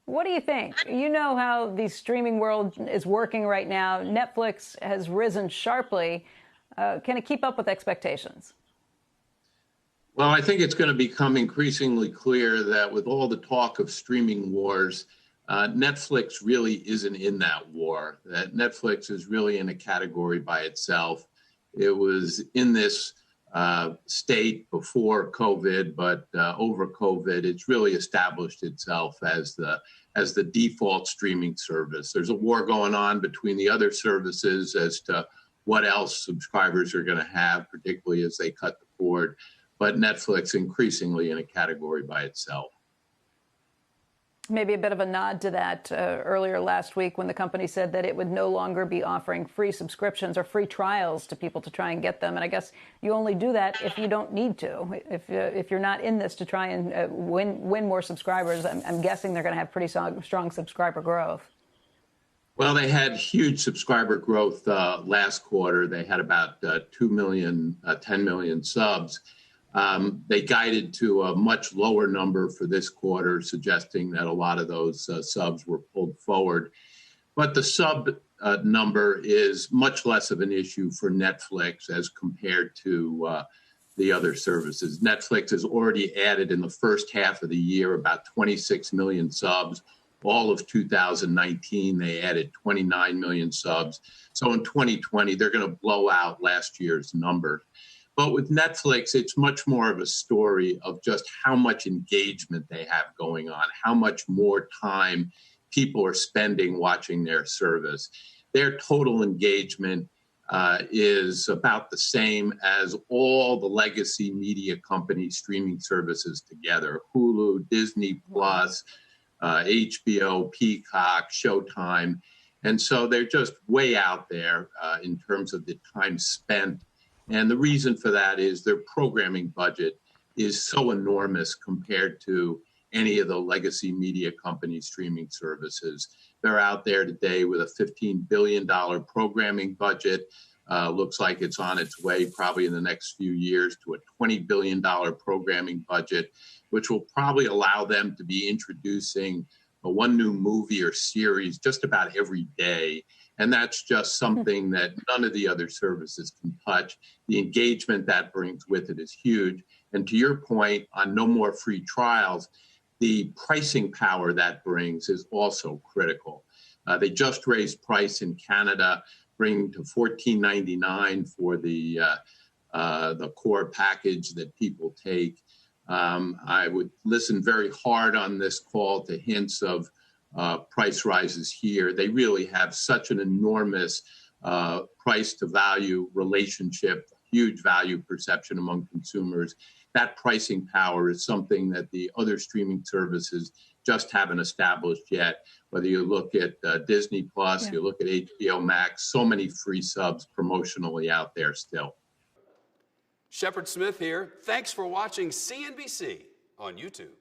What do you think? You know how the streaming world is working right now. Netflix has risen sharply. Can it keep up with expectations? Well, I think it's going to become increasingly clear that with all the talk of streaming wars, Netflix really isn't in that war. That Netflix is really in a category by itself. It was in this state before COVID, but over COVID, it's really established itself as the default streaming service. There's a war going on between the other services as to what else subscribers are going to have, particularly as they cut the cord. But Netflix increasingly in a category by itself. Maybe a bit of a nod to that earlier last week when the company said that it would no longer be offering free subscriptions or free trials to people to try and get them. And I guess you only do that if you don't need to. If you're not in this to try and win more subscribers, I'm guessing they're going to have pretty strong subscriber growth. Well, they had huge subscriber growth last quarter. They had about 10 million subs. They guided to a much lower number for this quarter, suggesting that a lot of those subs were pulled forward. But the sub number is much less of an issue for Netflix as compared to the other services. Netflix has already added in the first half of the year about 26 million subs. All of 2019, they added 29 million subs. So in 2020, they're going to blow out last year's number. But with Netflix, it's much more of a story of just how much engagement they have going on, how much more time people are spending watching their service. Their total engagement is about the same as all the legacy media company streaming services together: Hulu, Disney Plus, HBO, Peacock, Showtime. And so they're just way out there in terms of the time spent. And the reason for that is their programming budget is so enormous compared to any of the legacy media company streaming services. They're out there today with a $15 billion programming budget. Looks like it's on its way probably in the next few years to a $20 billion programming budget, which will probably allow them to be introducing one new movie or series just about every day. And that's just something that none of the other services can touch. The engagement that brings with it is huge. And to your point on no more free trials, the pricing power that brings is also critical. They just raised price in Canada, bringing to $14.99 for the core package that people take. I would listen very hard on this call to hints of price rises here. They really have such an enormous price to value relationship, huge value perception among consumers. That pricing power is something that the other streaming services just haven't established yet. Whether you look at Disney Plus, you look at HBO Max, so many free subs promotionally out there still. Shepard Smith here. Thanks for watching CNBC on YouTube.